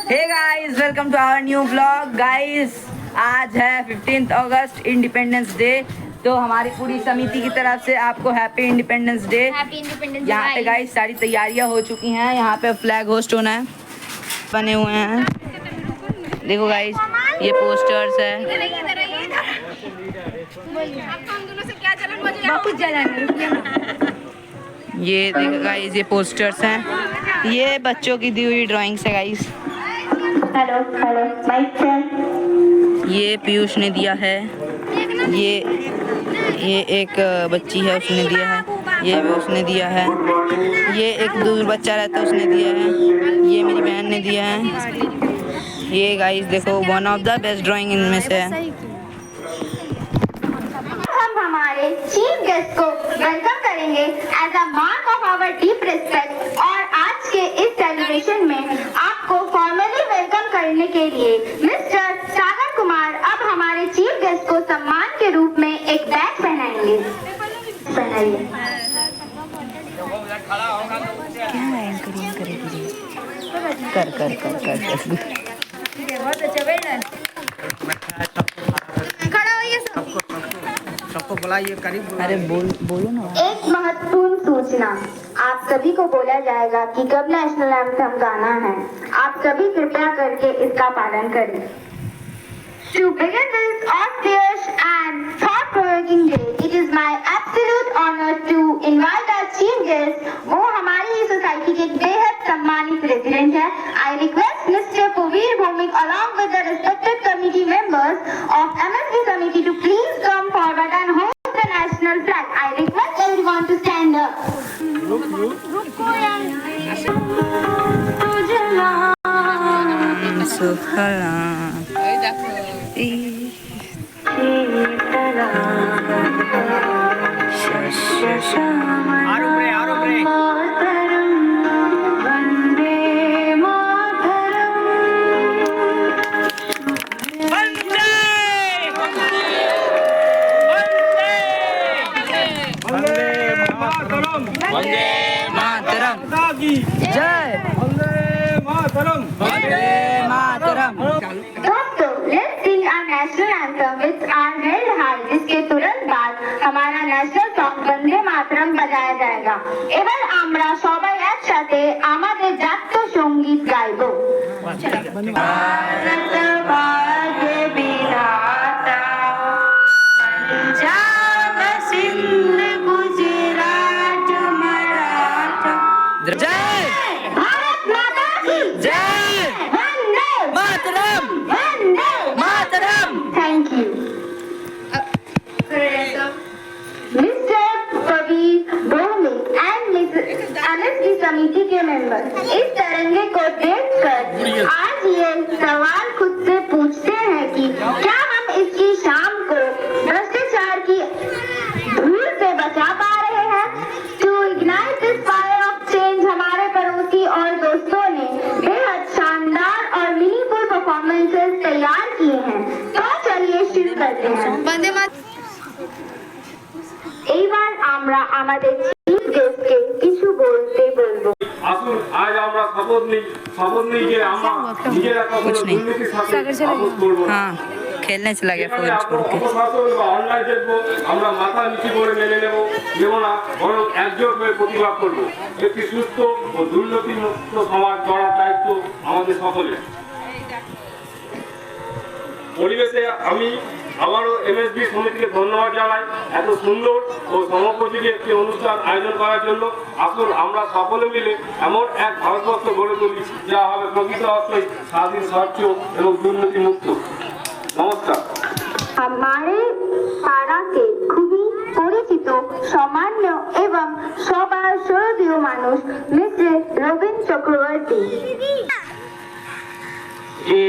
Hey guys, welcome to our new vlog. Guys, आज है 15 अगस्त, independence day. तो हमारी पूरी समिति की तरफ से आपको हैप्पी इंडिपेंडेंस डे। यहाँ पे गाइस सारी तैयारियां हो चुकी हैं। यहाँ पे फ्लैग होस्ट होना है, बने हुए हैं। देखो गाइस, ये पोस्टर्स है। ये देखो गाइस, ये पोस्टर्स हैं। ये बच्चों की दी हुई ड्राइंग्स है guys. Hello hello mic check. ये पीयूष ने दिया है। ये एक बच्ची है, उसने दिया है। ये भी उसने दिया है। ये एक दूर बच्चा रहता है, उसने दिया है। ये मेरी बहन ने दिया है। ये गाइस देखो, one of the best drawing इनमें से है। हम हमारे चीफ गेस्ट को वेलकम करेंगे as a mark of our deep respect. और आज के इस सेलिब्रेशन में आपको फॉर्मली वेलकम करने के लिए मिस्टर सागर कुमार अब हमारे चीफ गेस्ट को सम्मान के रूप में एक बैग पहनाएंगे। पहनाइए। क्या एंकरिंग करेगी? कर कर कर कर कर। बहुत अच्छा, वेल डन। खड़ा होइए सबको बुलाइए करीब। अरे बोलो ना। एक महत्वपूर्ण सूचना, आप सभी को बोला जाएगा कि कब नेशनल एंथम गाना है। आप सभी कृपया करके इसका पालन करें। To begin this auspicious and thought-provoking day, it is my absolute honor to invite our chief guest, वो हमारी सोसाइटी के बेहद सम्मानित प्रेसिडेंट है। I request Mr. Puvir Bhumik along with the respected committee members of MSB committee to please come forward and hoist the national flag. I request everyone to stand up. Vande Mataram जय। वंदे मातरम वंदे मातरम। दोस्तों, let's sing our national anthem with our head high, जिसके तुरंत बाद हमारा national song Vande Mataram बजाया जाएगा। এবার আমরা সবাই একসাথে আমাদের জাতীয় সঙ্গীত গাইবো। भारत भाग्य विधाता, पंजाब सिंध गुजरात मराठा। जय भारत माता की जय। वंदे मातरम वंदे मातरम। Thank you. Mister Praveer Bhowmik and MSB समिति के मेंबर इस तिरंगे को देखकर आज ये सवाल खुद से पूछते हैं कि क्या हम इसकी शाम को भ्रष्टाचार की धूल से बचा पा रहे हैं। To ignite this fire of change, हमारे पड़ोसी और दोस्तों ने बेहद शानदार और मीनिंगफुल परफॉर्मेंसेस तैयार किए हैं। तो चलिए शुरू करते हैं। वंदे এইবার আমরা আমাদের চিফ গেস্টকে কিছু বলতে বলবো। আসুন আজ আমরা শপথ নিই যে আমরা নিজেরা কখনো দুর্নীতির সাথে আপোষ করব না। हाँ, खेलने चला गया फोन छोड़ के। অপশাসন বা অন্যায় দেখবো, আমরা মাথা নিচু করে মেনে নেব না, বরং একজোট হয়ে প্রতিবাদ করব। একটি সুস্থ ও দুর্নীতিমুক্ত সমাজ গড়ার দায়িত্ব আমাদের সকলের। পরিবেশে আমি আবারও এমএসবি সমিতিকে ধন্যবাদ জানাই এত সুন্দর ও সমপযোগী একটি অনুষ্ঠান আয়োজন করার জন্য। আসুন আমরা সকলে মিলে এমন এক ভারতবর্ষ গড়ে তুলি যা হবে প্রকৃত অর্থে স্বাধীন, স্বচ্ছ এবং দুর্নীতিমুক্ত। নমস্কার। हमारे पाड़ा के খুবই পরিচিত, সম্মান্য এবং সবার শ্রদ্ধেয় মানুষ মিস্টার রবীন চক্রবর্তী। যে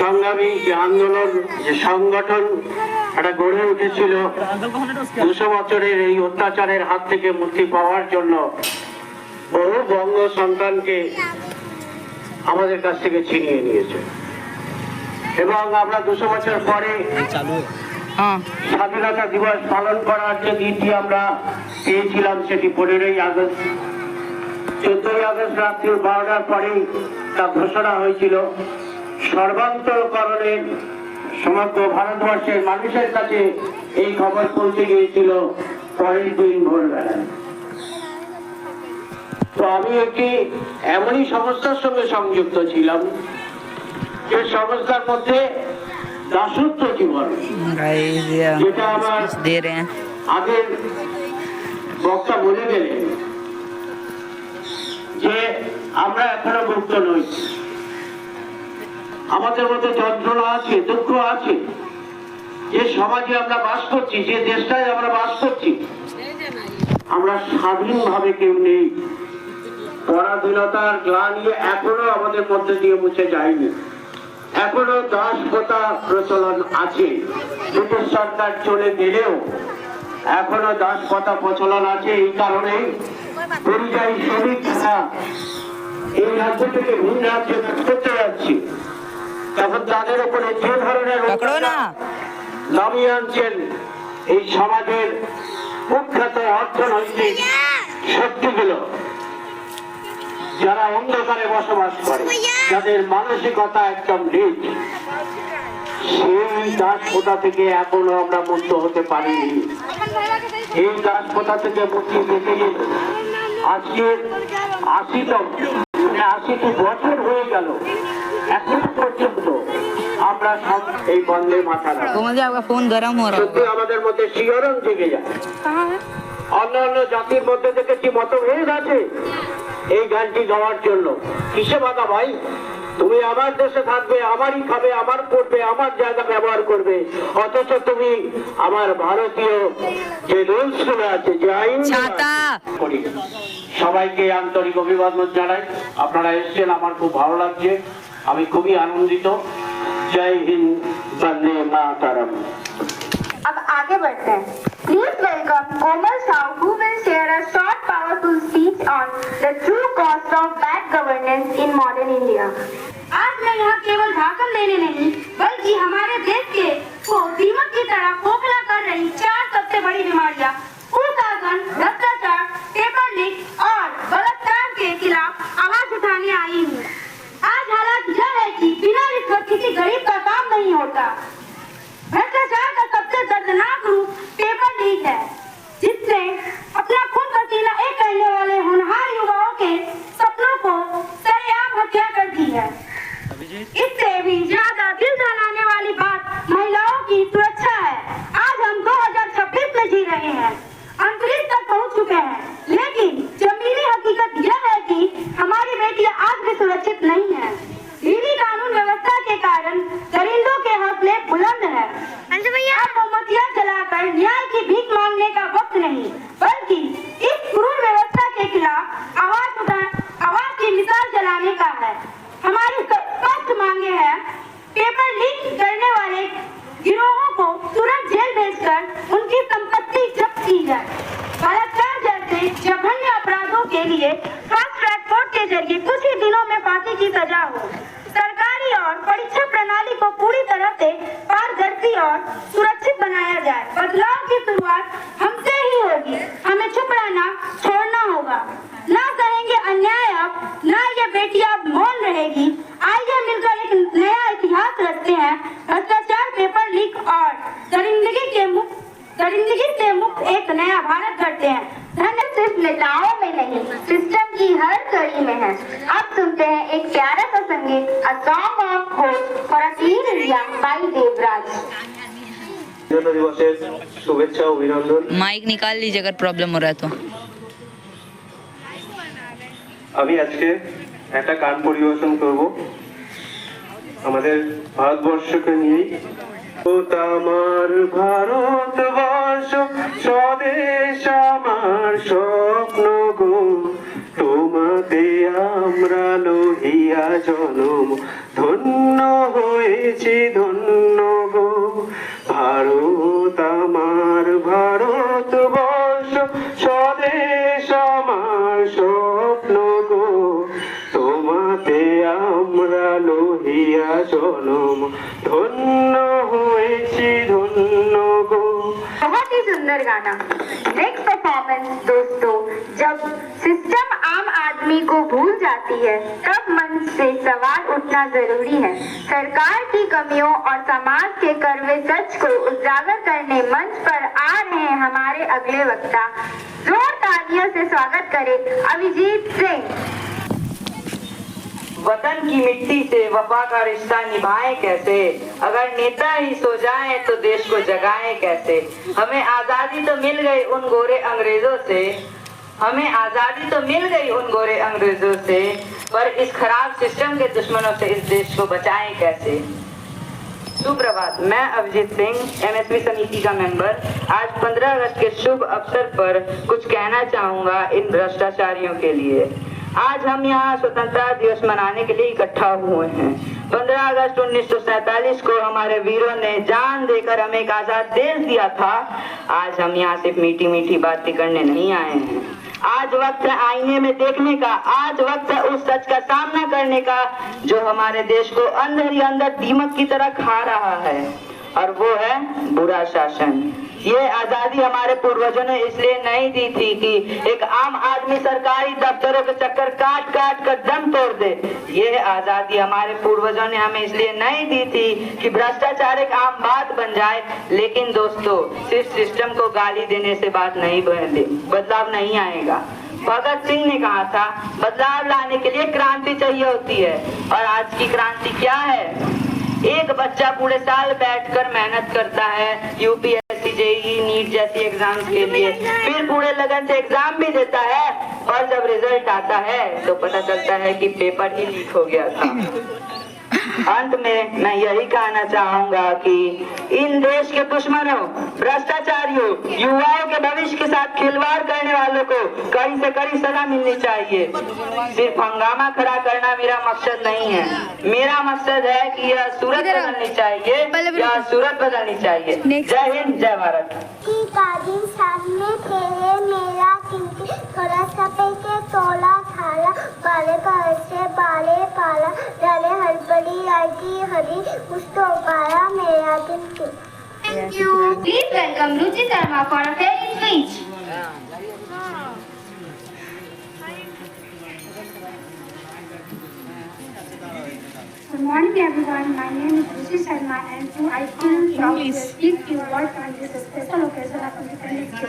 সংগ্রামী যে আন্দোলন, যে সংগঠন একটা গড়ে উঠেছিল 200 বছরের এই অত্যাচারের হাত থেকে মুক্তি পাওয়ার জন্য, বহু বঙ্গ সন্তানকে আমাদের কাছ থেকে ছিনিয়ে নিয়েছে। এবং আমরা 200 বছর পরে স্বাধীনতা দিবস পালন করার যে দিনটি আমরা পেয়েছিলাম সেটি 15ই আগস্ট। 14ই আগস্ট রাত্রি 12টার পরে তা ঘোষণা হয়েছিল। সর্বান্তকরণের সমগ্র ভারতবর্ষের মানুষের কাছে এই খবর পৌঁছে গিয়েছিল পরের দিন ভোরবেলায়। তো আমি একটি এমনই সংস্থার সঙ্গে সংযুক্ত ছিলাম যে সংস্থার মধ্যে দাসত্ব জীবন, गाइस যেটা আমার दे रहे हैं আগের বক্তা বলে গেলেন যে আমরা এখনো মুক্ত নই, আমাদের মধ্যে যন্ত্রণা আছে, দুঃখ আছে। যে সমাজে আমরা বাস করছি, যে দেশটায় আমরা বাস করছি, আমরা স্বাধীনভাবে কেউ নেই। পরাধীনতার গ্লানি এখনো আমাদের মধ্যে দিয়ে মুছে যায়নি। এখনো দাসপ্রথা প্রচলন আছে। ব্রিটিশ সরকার চলে গেলেও এখনো দাসপ্রথা প্রচলন আছে। এই কারণে পরিযায়ী শ্রমিকরা এই রাজ্য থেকে ভিন রাজ্যে করতে যাচ্ছে, তখন তাদের উপরে যে ধরনের पकड़ो ना নামিয়ে আনছেন এই সমাজের কুখ্যাত অর্থনৈতিক শক্তিগুলো, যারা অন্ধকারে বসবাস করে, যাদের মানসিকতা একদম নিচ, সেই দাসপ্রথা থেকে এখনো আমরা মুক্ত হতে পারিনি। এই দাসপ্রথা থেকে মুক্তি পেতে গেলে আজকে 80টি বছর হয়ে গেল, এখন পর্যন্ত আমরা সব এই বন্ধে মাথা রাখি। तो मुझे आपका फोन गर्म हो रहा সত্যি আমাদের মধ্যে শিহরণ জেগে যায়। অন্যান্য জাতির মধ্যে দেখেছি মতভেদ আছে এই গানটি গাওয়ার জন্য। কিসে বাধা ভাই? তুমি আমার দেশে থাকবে, আমারই খাবে, আমার পড়বে, আমার জায়গা ব্যবহার করবে, অথচ তুমি আমার ভারতীয় যে রুলস গুলো আছে, যে আইন ছাতা। করি। সবাইকে আন্তরিক অভিবাদন জানাই। আপনারা এসেছেন, আমার খুব ভালো লাগছে, আমি খুবই আনন্দিত। জয় হিন্দ, বন্দে মাতরম। अब आगे बढ़ते हैं। Please welcome Komal Sahu, who will share a short, powerful speech on the true cost of bad governance in modern India. आज मैं यहाँ केवल भाषण देने नहीं, बल्कि हमारे देश के को दीमक की तरह खोखला कर रही 4 सबसे बड़ी बीमारियाँ, कुशासन, भ्रष्टाचार, पेपर लीक और बलात्कार के खिलाफ आवाज उठाने आई हूँ। आज हालात यह है कि बिना रिश्वत किसी गरीब का काम नहीं होता। भ्रष्टाचार का सबसे दर्दनाक रूप पेपर लीक है, जिसने अपना खून पसीना एक करने वाले होनहार युवाओं के सपनों को सरेआम हत्या कर दी है। इससे भी ज्यादा दिल दहलाने वाली बात महिलाओं की सुरक्षा है। आज हम 2026 में जी रहे हैं, अंतरिक्ष तक पहुंच चुके हैं, लेकिन जमीनी हकीकत यह है कि हमारी बेटियां आज भी सुरक्षित नहीं है। ढीली कानून व्यवस्था के कारण दरिंदों के हौसले बुलंद है। अब मोमबत्तियां जलाकर न्याय की भीख मांगने का वक्त नहीं, बल्कि इस क्रूर व्यवस्था के खिलाफ आवाज की मिसाल जलाने का है। हमारी स्पष्ट मांगे हैं, पेपर लीक करने वाले गिरोहों को तुरंत जेल भेजकर उनकी संपत्ति जब्त की जाए। बलात्कार जैसे जघन्य अपराधों के लिए फास्ट ट्रैक कोर्ट के जरिए कुछ ही दिनों में फांसी की सजा हो। सरकारी और परीक्षा प्रणाली को पूरी तरह से पारदर्शी और सुरक्षित बनाया जाए। बदलाव की शुरुआत हमसे ही होगी, हमें चुप रहना छोड़ना होगा। ना सहेंगे अन्याय अब, ना ये बेटियां अब मौन रहेगी। आइए मिलकर एक नया इतिहास रचते हैं। भ्रष्टाचार, पेपर लीक और दरिंदगी से मुक्त एक नया भारत गढ़ते हैं। धन सिर्फ नेताओं में नहीं, सिस्टम की हर कड़ी में है। अब सुनते हैं एक प्यारा सा संगीत, A Song of Hope for a Clean India by Devraj. জন্য দিবসের শুভেচ্ছা অভিনন্দন। माइक निकाल लीजिए अगर प्रॉब्लम हो रहा है तो। আমি আজকে একটা গান পরিবেশন করব আমাদের ভারতবর্ষকে নিয়েই। আমার ভারতবর্ষ স্বদেশ আমার স্বপ্ন গো, তোমাতে আমরা লহিয়া জনম, ধন্য হয়েছি ধন্য গো। ভারত আমার ভারতবর্ষ স্বদেশ আমার স্বপ্ন গো, তোমাতে আমরা লহিয়া জনম, ধন্য হয়েছি ধন্য গো। बहुत ही सुंदर गाना। नेक्स्ट परफॉर्मेंस दोस्तों, जब सिस्टम आम आदमी को भूल जाती है तब मन से सवाल उठना जरूरी है। सरकार की कमियों और समाज के कड़वे सच को उजागर करने मंच पर आ रहे हैं हमारे अगले वक्ता। जोर तालियों से स्वागत करें अभिजीत सिंह। वतन की मिट्टी से वफा का रिश्ता निभाएं कैसे, अगर नेता ही सो जाएं तो देश को जगाएं कैसे। हमें आजादी तो मिल गई उन गोरे अंग्रेजों से, हमें आजादी तो मिल गई उन गोरे अंग्रेजों से, पर इस खराब सिस्टम के दुश्मनों से इस देश को बचाएं कैसे। सुप्रभात, मैं अभिजीत सिंह एमएसपी समिति का मेंबर आज 15 अगस्त के शुभ अवसर पर कुछ कहना चाहूंगा इन भ्रष्टाचारियों के लिए। आज हम यहाँ स्वतंत्रता दिवस मनाने के लिए इकट्ठा हुए हैं। 15 अगस्त 1947 को हमारे वीरों ने जान देकर हमें एक आजाद देश दिया था। आज हम यहाँ सिर्फ मीठी मीठी बातें करने नहीं आए हैं। आज वक्त है आईने में देखने का, आज वक्त है उस सच का सामना करने का जो हमारे देश को अंदर ही अंदर दीमक की तरह खा रहा है, और वो है बुरा शासन। ये आजादी हमारे पूर्वजों ने इसलिए नहीं दी थी कि एक आम आदमी सरकारी दफ्तरों के चक्कर काट काट कर दम तोड़ दे। ये आजादी हमारे पूर्वजों ने हमें इसलिए नहीं दी थी कि भ्रष्टाचार एक आम बात बन जाए। लेकिन दोस्तों, सिर्फ सिस्टम को गाली देने से बात नहीं बने, बदलाव नहीं आएगा। भगत सिंह ने कहा था, बदलाव लाने के लिए क्रांति चाहिए होती है। और आज की क्रांति क्या है? एक बच्चा पूरे साल बैठकर मेहनत करता है यूपीएससी, जेईई, नीट जैसी एग्जाम्स के लिए, फिर पूरे लगन से एग्जाम भी देता है, और जब रिजल्ट आता है तो पता चलता है कि पेपर ही लीक हो गया था। अंत में मैं यही कहना चाहूंगा कि इन देश के दुश्मनों, भ्रष्टाचारियों, युवाओं के भविष्य के साथ खिलवाड़ करने वालों को कड़ी से कड़ी सजा मिलनी चाहिए। सिर्फ हंगामा खड़ा करना मेरा मकसद नहीं है। मेरा मकसद है कि यह सूरत बदलनी चाहिए, यह सूरत बदलनी चाहिए। जय हिंद, जय भारत। सामने तेरे मेरा किंती थोड़ा सा पे तोला थाला बाले से बाले पाला डाले हड़बड़ी आई की हरी कुछ तो पाया मेरा किंती। Thank you. Please welcome Ruchi Sharma for a fairy speech. Good morning everyone, my name is Ruchi Sharma and so I feel proud to speak to you all on this special occasion of Independence Day.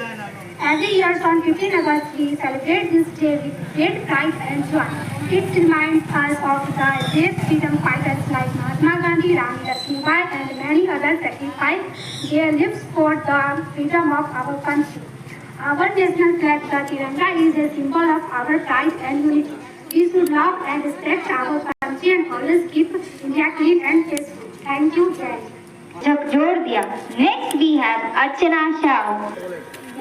Every year on 15 August we celebrate this day with great pride and joy. It reminds us of the great freedom fighters like Mahatma Gandhi, Rani Lakshmibai and many others sacrificed their lives for the freedom of our country. Our national flag, the Tiranga, is a symbol of our pride and unity. We should love and respect our country and always keep India clean and peaceful. Thank you, Jai. झकझोर दिया। Next we have अर्चना शाह।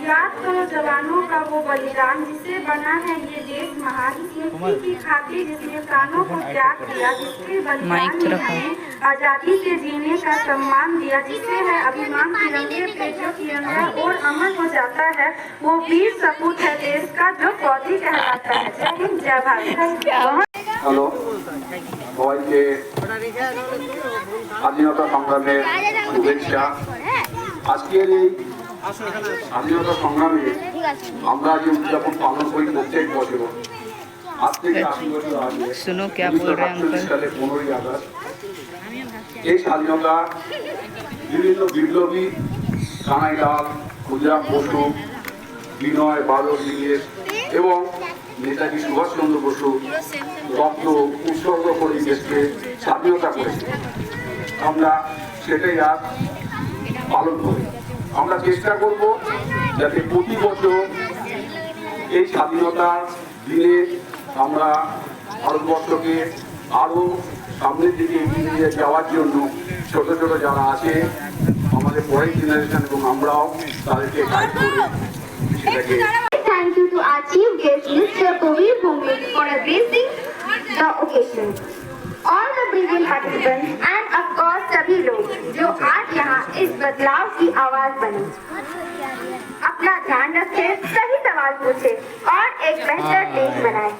याद करो जवानों का वो बलिदान जिससे बना है ये देश महान, इसी की खातिर जिसने प्राणों को त्याग दिया, जिसके बलिदान ने हमें आजादी से जीने का सम्मान दिया, जिससे है अभिमान तिरंगे पे जो तिरंगा और अमर हो जाता है, वो वीर सपूत है देश का जो फौजी कहलाता है। जय हिंद, जय भारत। হ্যালো সবাইকে স্বাধীনতা সংগ্রামের শুভেচ্ছা। আজকের এই স্বাধীনতা সংগ্রামে আমরা যে উদযাপন পালন করি প্রত্যেক বছর, আজ থেকে ৮০ বছর আগে ১৯৪৮ সালে ১৫ই আগস্ট এই স্বাধীনতা বিভিন্ন বিপ্লবী কানাইলাল, ক্ষুদিরাম বসু, বিনয় বাদল দীনেশ এবং নেতাজি সুভাষচন্দ্র বসু রক্ত উৎসর্গ করে দেশকে স্বাধীনতা করেছে। আমরা সেটাই আজ পালন করি। আমরা চেষ্টা করব যাতে প্রতি বছর এই স্বাধীনতার দিনে আমরা ভারতবর্ষকে আরও সামনের দিকে এগিয়ে নিয়ে যাওয়ার জন্য ছোট ছোট যারা আছে আমাদের পরের জেনারেশন এবং আমরাও তাদেরকে গাইড করে সেটাকে। Thank you to our chief guest, Mr. Kavir Bhumik, for addressing the occasion. All the brilliant participants and of course सभी लोग जो आज यहाँ इस बदलाव की आवाज बने। अपना ध्यान रखें, सही सवाल पूछे और एक बेहतर देश बनाए।